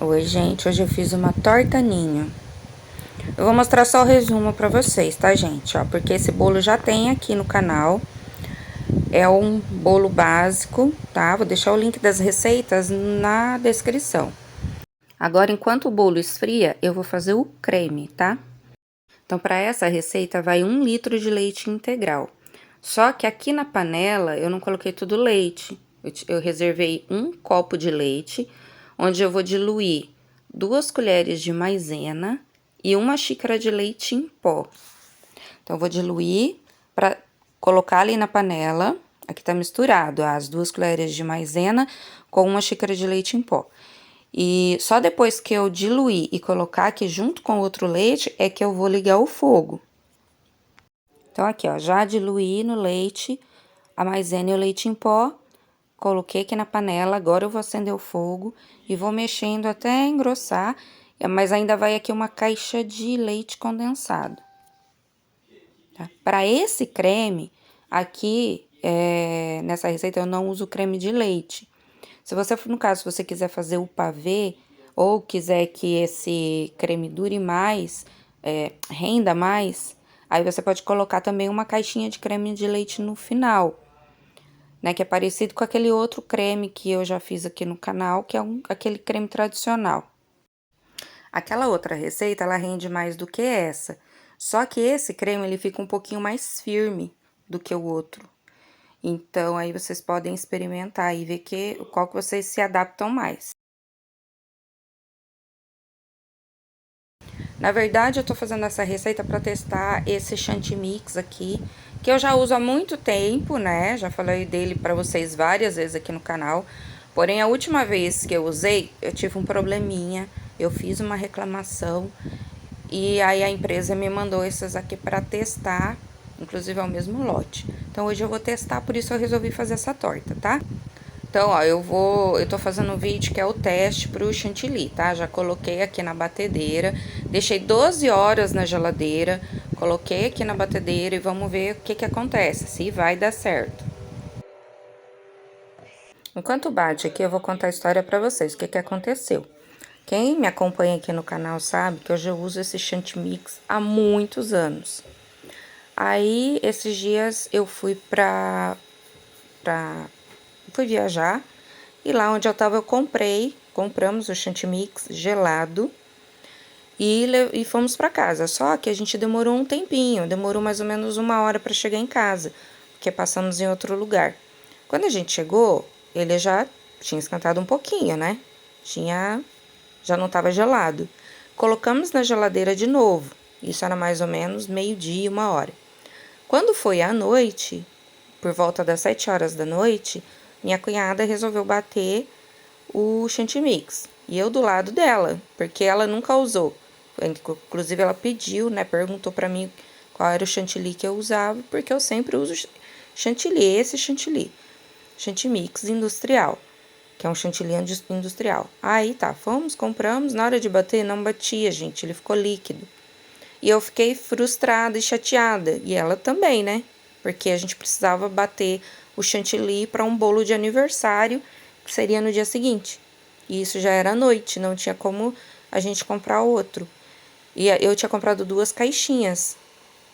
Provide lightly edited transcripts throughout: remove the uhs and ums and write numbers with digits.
Oi, gente, hoje eu fiz uma torta ninho. Eu vou mostrar só o resumo pra vocês, tá, gente? Ó, porque esse bolo já tem aqui no canal. É um bolo básico, tá? Vou deixar o link das receitas na descrição. Agora, enquanto o bolo esfria, eu vou fazer o creme, tá? Então, para essa receita, vai 1 litro de leite integral. Só que aqui na panela, eu não coloquei tudo leite. Eu reservei 1 copo de leite, onde eu vou diluir 2 colheres de maisena e 1 xícara de leite em pó. Então, eu vou diluir para colocar ali na panela. Aqui tá misturado as 2 colheres de maisena com 1 xícara de leite em pó. E só depois que eu diluir e colocar aqui junto com o outro leite é que eu vou ligar o fogo. Então, aqui, ó, já diluí no leite a maisena e o leite em pó. Coloquei aqui na panela, agora eu vou acender o fogo e vou mexendo até engrossar. Mas ainda vai aqui uma caixa de leite condensado. Tá? Para esse creme, aqui, nessa receita eu não uso creme de leite. Se você, no caso, se você quiser fazer o pavê, ou quiser que esse creme dure mais, renda mais, aí você pode colocar também uma caixinha de creme de leite no final, né? Que é parecido com aquele outro creme que eu já fiz aqui no canal, que é aquele creme tradicional. Aquela outra receita, ela rende mais do que essa. Só que esse creme, ele fica um pouquinho mais firme do que o outro. Então, aí vocês podem experimentar e ver qual que vocês se adaptam mais. Na verdade, eu tô fazendo essa receita para testar esse chantilly aqui, que eu já uso há muito tempo, né? Já falei dele para vocês várias vezes aqui no canal. Porém, a última vez que eu usei, eu tive um probleminha, eu fiz uma reclamação e aí a empresa me mandou esses aqui para testar, inclusive é o mesmo lote. Então, hoje eu vou testar, por isso eu resolvi fazer essa torta, tá? Então, ó, eu tô fazendo um vídeo que é o teste pro chantilly, tá? Já coloquei aqui na batedeira, deixei 12 horas na geladeira, coloquei aqui na batedeira e vamos ver o que que acontece, se vai dar certo. Enquanto bate aqui, eu vou contar a história pra vocês, o que que aconteceu. Quem me acompanha aqui no canal sabe que eu já uso esse chantilly há muitos anos. Aí, esses dias, eu fui fui viajar. E lá onde eu tava, compramos o chantilly gelado e fomos pra casa. Só que a gente demorou um tempinho, demorou mais ou menos 1 hora pra chegar em casa, porque passamos em outro lugar. Quando a gente chegou, ele já tinha esquentado um pouquinho, né? Já não tava gelado. Colocamos na geladeira de novo, isso era mais ou menos 12h, 1 hora. Quando foi à noite, por volta das 7 horas da noite, minha cunhada resolveu bater o chantilly e eu do lado dela, porque ela nunca usou. Inclusive ela pediu, né, perguntou pra mim qual era o chantilly que eu usava, porque eu sempre uso chantilly, esse chantilly industrial, que é um chantilly industrial. Aí tá, compramos, na hora de bater não batia, gente, ele ficou líquido. E eu fiquei frustrada e chateada, e ela também, né? Porque a gente precisava bater o chantilly para um bolo de aniversário, que seria no dia seguinte. E isso já era noite, não tinha como a gente comprar outro. E eu tinha comprado 2 caixinhas,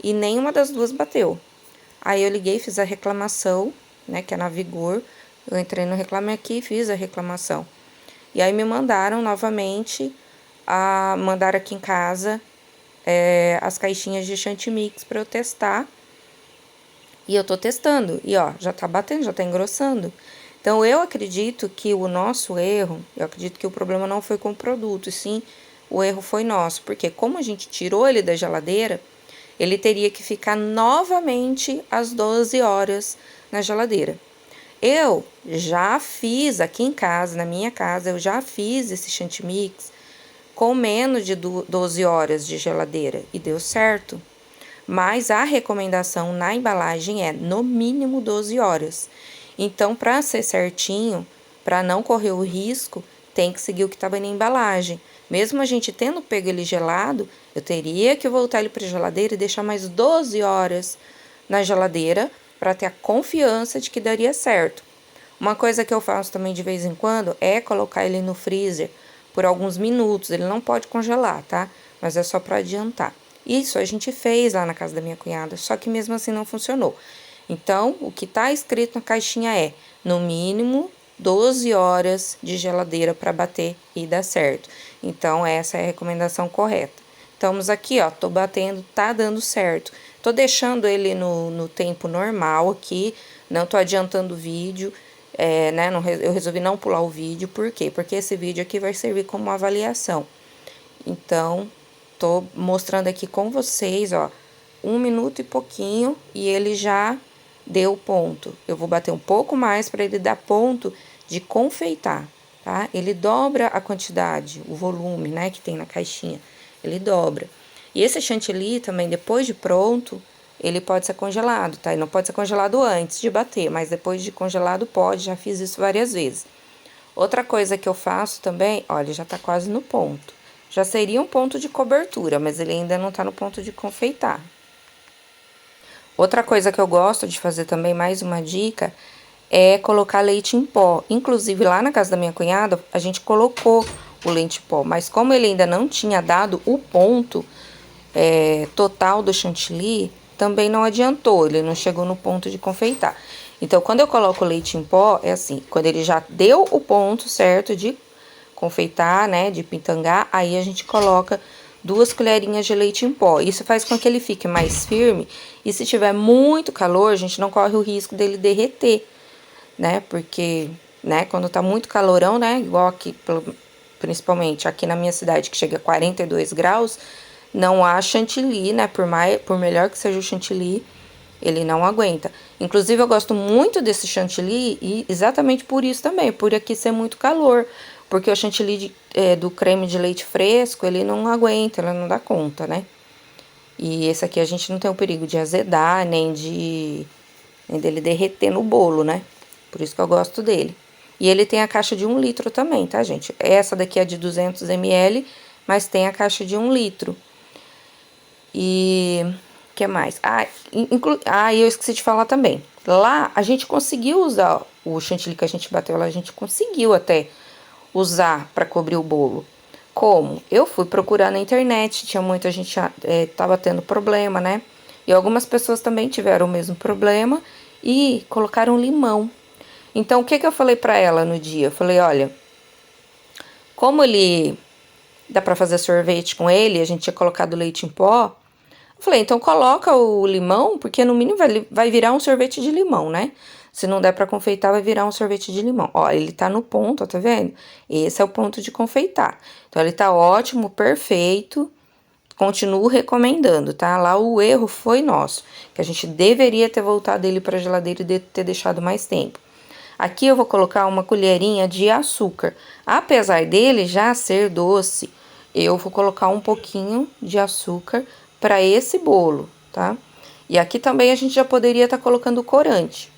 e nenhuma das 2 bateu. Aí eu liguei, fiz a reclamação, né, que é na Vigor. Eu entrei no Reclame Aqui e fiz a reclamação. E aí me mandaram novamente, mandar aqui em casa as caixinhas de chantilly para eu testar. E eu tô testando, e ó, já tá batendo, já tá engrossando. Então, eu acredito que o nosso erro, eu acredito que o problema não foi com o produto, e sim o erro foi nosso. Porque como a gente tirou ele da geladeira, ele teria que ficar novamente às 12 horas na geladeira. Eu já fiz aqui em casa, na minha casa, eu já fiz esse chantilly com menos de 12 horas de geladeira e deu certo. Mas a recomendação na embalagem é no mínimo 12 horas. Então, para ser certinho, para não correr o risco, tem que seguir o que estava na embalagem. Mesmo a gente tendo pego ele gelado, eu teria que voltar ele para a geladeira e deixar mais 12 horas na geladeira para ter a confiança de que daria certo. Uma coisa que eu faço também de vez em quando é colocar ele no freezer por alguns minutos, ele não pode congelar, tá? Mas é só para adiantar. Isso a gente fez lá na casa da minha cunhada, só que mesmo assim não funcionou. Então, o que tá escrito na caixinha é, no mínimo, 12 horas de geladeira para bater e dar certo. Então, essa é a recomendação correta. Estamos aqui, ó, tô batendo, tá dando certo. Tô deixando ele no tempo normal aqui, não tô adiantando o vídeo, né? Eu resolvi não pular o vídeo, por quê? Porque esse vídeo aqui vai servir como uma avaliação. Então, tô mostrando aqui com vocês, ó, 1 minuto e pouquinho e ele já deu ponto. Eu vou bater um pouco mais para ele dar ponto de confeitar, tá? Ele dobra a quantidade, o volume, né, que tem na caixinha. Ele dobra. E esse chantilly também, depois de pronto, ele pode ser congelado, tá? Ele não pode ser congelado antes de bater, mas depois de congelado pode, já fiz isso várias vezes. Outra coisa que eu faço também, olha, já tá quase no ponto. Já seria um ponto de cobertura, mas ele ainda não tá no ponto de confeitar. Outra coisa que eu gosto de fazer também, mais uma dica, é colocar leite em pó. Inclusive, lá na casa da minha cunhada, a gente colocou o leite em pó, mas como ele ainda não tinha dado o ponto total do chantilly, também não adiantou, ele não chegou no ponto de confeitar. Então, quando eu coloco o leite em pó, é assim, quando ele já deu o ponto certo de confeitar, né, de pitangar, aí a gente coloca 2 colherinhas de leite em pó. Isso faz com que ele fique mais firme e se tiver muito calor, a gente não corre o risco dele derreter, né? Porque, né, quando tá muito calorão, né, igual aqui, principalmente aqui na minha cidade, que chega a 42 graus, não há chantilly, né? Por melhor que seja o chantilly, ele não aguenta. Inclusive, eu gosto muito desse chantilly e exatamente por isso também, por aqui ser muito calor. Porque o chantilly do creme de leite fresco, ele não aguenta, ele não dá conta, né? E esse aqui a gente não tem o perigo de azedar, nem dele derreter no bolo, né? Por isso que eu gosto dele. E ele tem a caixa de 1 litro também, tá, gente? Essa daqui é de 200 ml, mas tem a caixa de 1 litro. E o que mais? Eu esqueci de falar também. Lá a gente conseguiu usar o chantilly que a gente bateu lá, a gente conseguiu até usar para cobrir o bolo. Como? Eu fui procurar na internet, tinha muita gente tava tendo problema, né? E algumas pessoas também tiveram o mesmo problema e colocaram limão. Então, o que eu falei para ela no dia? Eu falei, olha, como ele dá para fazer sorvete com ele, a gente tinha colocado leite em pó. Eu falei, então coloca o limão, porque no mínimo vai virar um sorvete de limão, né? Se não der pra confeitar, vai virar um sorvete de limão. Ó, ele tá no ponto, ó, tá vendo? Esse é o ponto de confeitar. Então, ele tá ótimo, perfeito. Continuo recomendando, tá? Lá o erro foi nosso, que a gente deveria ter voltado ele pra geladeira e ter deixado mais tempo. Aqui eu vou colocar uma colherinha de açúcar. Apesar dele já ser doce, eu vou colocar um pouquinho de açúcar para esse bolo, tá? E aqui também a gente já poderia estar colocando corante.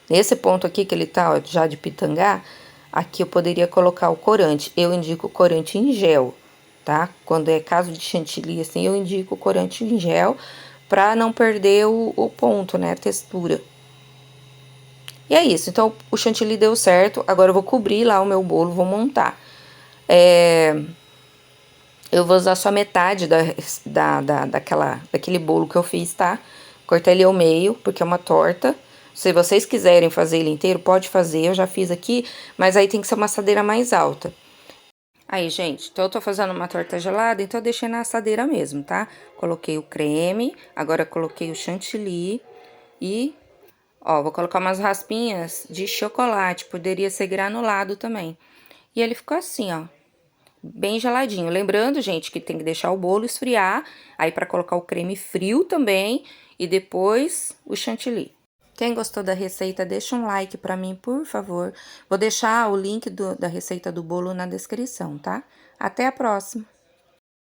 Nesse ponto aqui que ele tá, ó, já de pitangá, aqui eu poderia colocar o corante. Eu indico corante em gel, tá? Quando é caso de chantilly, assim, eu indico corante em gel para não perder o ponto, né? A textura. E é isso, então o chantilly deu certo, agora eu vou cobrir lá o meu bolo, vou montar. Eu vou usar só metade daquele bolo que eu fiz, tá? Cortei ele ao meio, porque é uma torta. Se vocês quiserem fazer ele inteiro, pode fazer, eu já fiz aqui, mas aí tem que ser uma assadeira mais alta. Aí, gente, então eu tô fazendo uma torta gelada, então eu deixei na assadeira mesmo, tá? Coloquei o creme, agora coloquei o chantilly e... Ó, vou colocar umas raspinhas de chocolate, poderia ser granulado também. E ele ficou assim, ó, bem geladinho. Lembrando, gente, que tem que deixar o bolo esfriar, aí pra colocar o creme frio também e depois o chantilly. Quem gostou da receita, deixa um like pra mim, por favor. Vou deixar o link da receita do bolo na descrição, tá? Até a próxima!